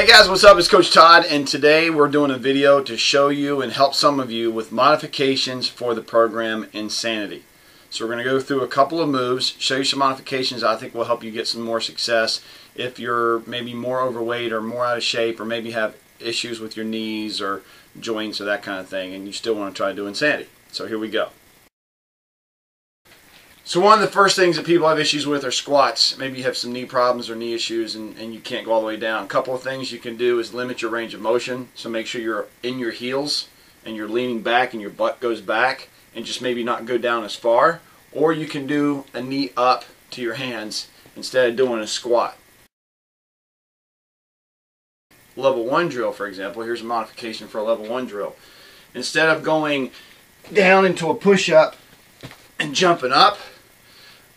Hey guys, what's up? It's Coach Todd, and today we're doing a video to show you and help some of you with modifications for the program Insanity. So we're going to go through a couple of moves, show you some modifications I think will help you get some more success if you're maybe more overweight or more out of shape, or maybe have issues with your knees or joints or that kind of thing, and you still want to try to do Insanity. So here we go. So one of the first things that people have issues with are squats. Maybe you have some knee problems or knee issues and you can't go all the way down. A couple of things you can do is limit your range of motion. So make sure you're in your heels and you're leaning back and your butt goes back, and just maybe not go down as far. Or you can do a knee up to your hands instead of doing a squat. Level 1 drill, for example. Here's a modification for a level 1 drill. Instead of going down into a push-up and jumping up,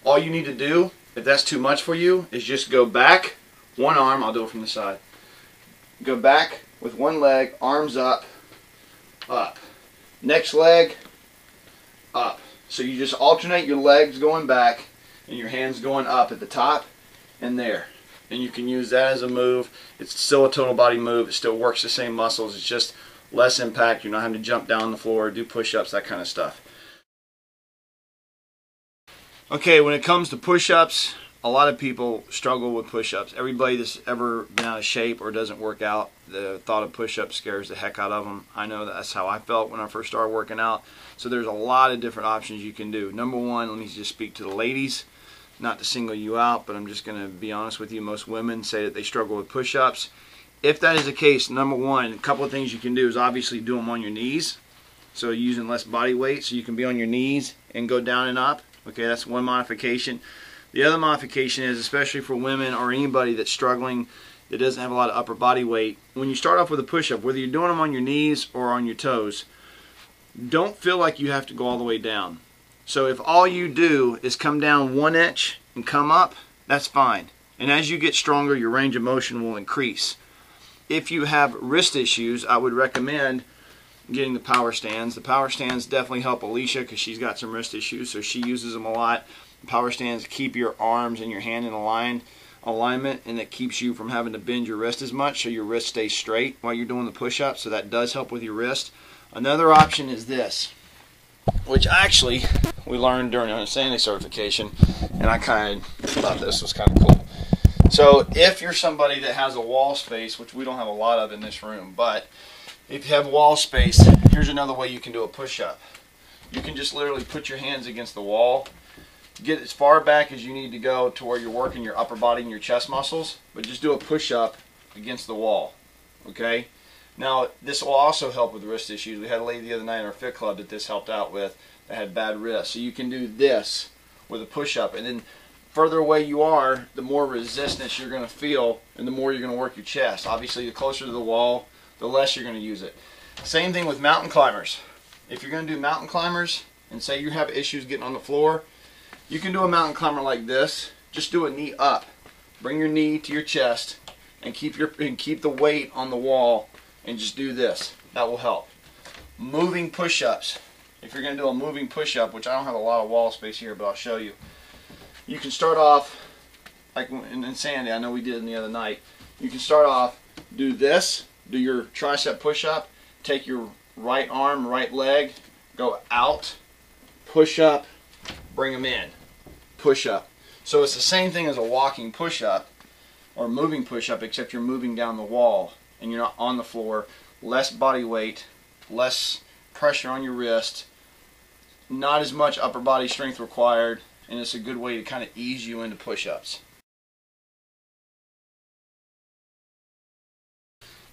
all you need to do, if that's too much for you, is just go back, one arm, I'll do it from the side. Go back with one leg, arms up, up. Next leg, up. So you just alternate your legs going back and your hands going up at the top and there. And you can use that as a move. It's still a total body move. It still works the same muscles. It's just less impact. You're not having to jump down the floor, do push-ups, that kind of stuff. Okay, when it comes to push-ups, a lot of people struggle with push-ups. Everybody that's ever been out of shape or doesn't work out, the thought of push-ups scares the heck out of them. I know that's how I felt when I first started working out. So there's a lot of different options you can do. Number one, let me just speak to the ladies. Not to single you out, but I'm just going to be honest with you. Most women say that they struggle with push-ups. If that is the case, number one, a couple of things you can do is obviously do them on your knees. So using less body weight, so you can be on your knees and go down and up. Okay, that's one modification. The other modification is, especially for women or anybody that's struggling that doesn't have a lot of upper body weight, when you start off with a push-up, whether you're doing them on your knees or on your toes, don't feel like you have to go all the way down. So if all you do is come down 1 inch and come up, that's fine. And as you get stronger, your range of motion will increase. If you have wrist issues, I would recommend getting the power stands. The power stands definitely help Alicia because she's got some wrist issues, so she uses them a lot. Power stands keep your arms and your hand in alignment, and it keeps you from having to bend your wrist as much, so your wrist stays straight while you're doing the push-up, so that does help with your wrist. Another option is this, which actually we learned during our Insanity certification, and I kind of thought this was kind of cool. So if you're somebody that has a wall space, which we don't have a lot of in this room, but if you have wall space, here's another way you can do a push-up. You can just literally put your hands against the wall, get as far back as you need to go to where you're working your upper body and your chest muscles, but just do a push-up against the wall, okay? Now, this will also help with wrist issues. We had a lady the other night in our Fit Club that this helped out with that had bad wrists. So you can do this with a push-up, and then further away you are, the more resistance you're going to feel and the more you're going to work your chest. Obviously, the closer to the wall, the less you're going to use it. Same thing with mountain climbers. If you're going to do mountain climbers and say you have issues getting on the floor, you can do a mountain climber like this. Just do a knee up. Bring your knee to your chest and keep the weight on the wall and just do this. That will help. Moving push-ups. If you're going to do a moving push-up, which I don't have a lot of wall space here, but I'll show you. You can start off like in Insanity. I know we did it the other night. You can start off, do this. Do your tricep push-up, take your right arm, right leg, go out, push up, bring them in, push up. So it's the same thing as a walking push-up or moving push-up, except you're moving down the wall and you're not on the floor. Less body weight, less pressure on your wrist, not as much upper body strength required, and it's a good way to kind of ease you into push-ups.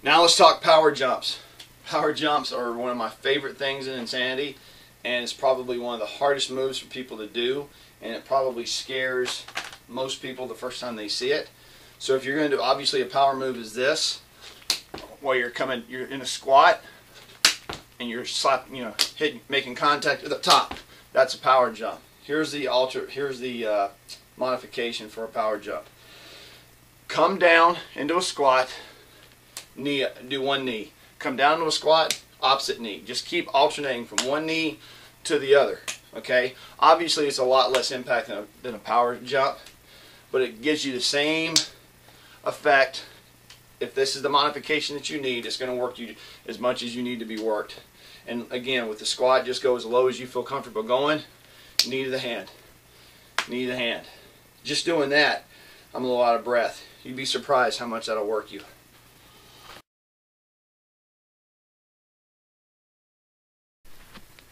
Now let's talk power jumps. Power jumps are one of my favorite things in Insanity, and it's probably one of the hardest moves for people to do, and it probably scares most people the first time they see it. So if you're going to do, obviously a power move is this, where you're in a squat and you're making contact at the top. That's a power jump. Here's the modification for a power jump. Come down into a squat. Knee, do one knee. Come down to a squat, opposite knee. Just keep alternating from one knee to the other. Okay? Obviously, it's a lot less impact than a power jump, but it gives you the same effect if this is the modification that you need, it's going to work you as much as you need to be worked. And again, with the squat, just go as low as you feel comfortable going. Knee to the hand. Knee to the hand. Just doing that, I'm a little out of breath. You'd be surprised how much that'll work you.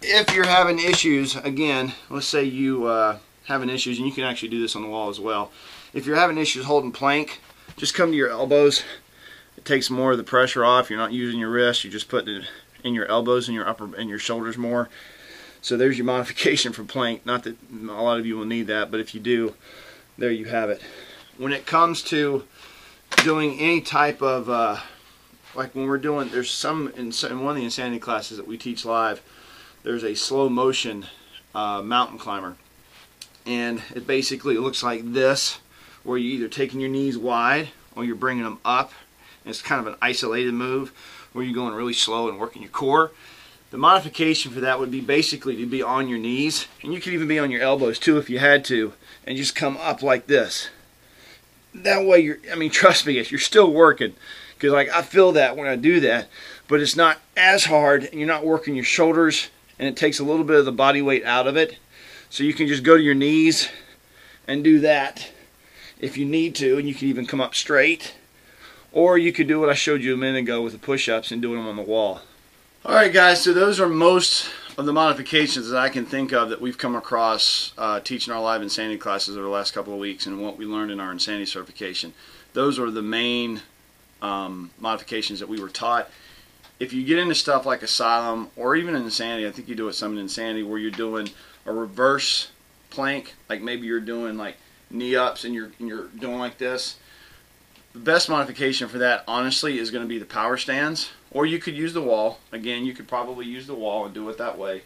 If you're having issues, again, let's say you having issues, and you can actually do this on the wall as well. If you're having issues holding plank, just come to your elbows. It takes more of the pressure off. You're not using your wrist. You just put it in your elbows and your upper and your shoulders more. So there's your modification for plank. Not that a lot of you will need that, but if you do, there you have it. When it comes to doing any type of like when we're doing, there's some in one of the Insanity classes that we teach live, there's a slow motion mountain climber, and it basically looks like this, where you're either taking your knees wide or you're bringing them up. And it's kind of an isolated move where you're going really slow and working your core. The modification for that would be basically to be on your knees, and you could even be on your elbows too if you had to, and just come up like this. That way you're, I mean, trust me, you're still working, because like I feel that when I do that, but it's not as hard, and you're not working your shoulders, and it takes a little bit of the body weight out of it. So you can just go to your knees and do that if you need to, and you can even come up straight. Or you could do what I showed you a minute ago with the push-ups and doing them on the wall. Alright guys, so those are most of the modifications that I can think of that we've come across teaching our live Insanity classes over the last couple of weeks, and what we learned in our Insanity certification. Those are the main modifications that we were taught. If you get into stuff like Asylum or even in Insanity, I think you do it some in Insanity, where you're doing a reverse plank, like maybe you're doing like knee ups and you're doing like this. The best modification for that, honestly, is going to be the power stands. Or you could use the wall. Again, you could probably use the wall and do it that way.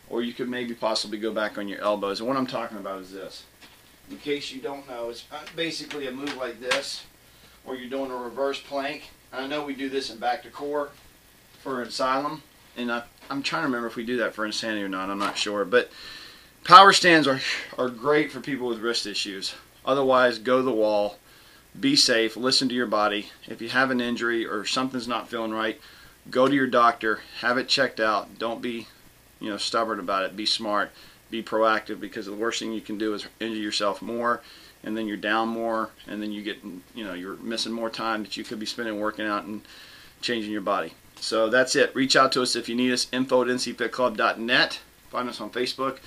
Or you could maybe possibly go back on your elbows. And what I'm talking about is this. In case you don't know, it's basically a move like this, where you're doing a reverse plank. And I know we do this in Back to Core for Asylum. And I'm trying to remember if we do that for Insanity or not. I'm not sure. But power stands are great for people with wrist issues. Otherwise, go to the wall. Be safe, listen to your body. If you have an injury or something's not feeling right, go to your doctor, have it checked out. Don't be, stubborn about it. Be smart, be proactive, because the worst thing you can do is injure yourself more, and then you're down more, and then you get, you're missing more time that you could be spending working out and changing your body. So that's it. Reach out to us if you need us. info@ncfitclub.net. Find us on Facebook,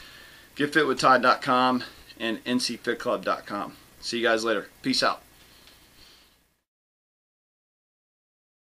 getfitwithtodd.com, and ncfitclub.com. See you guys later. Peace out.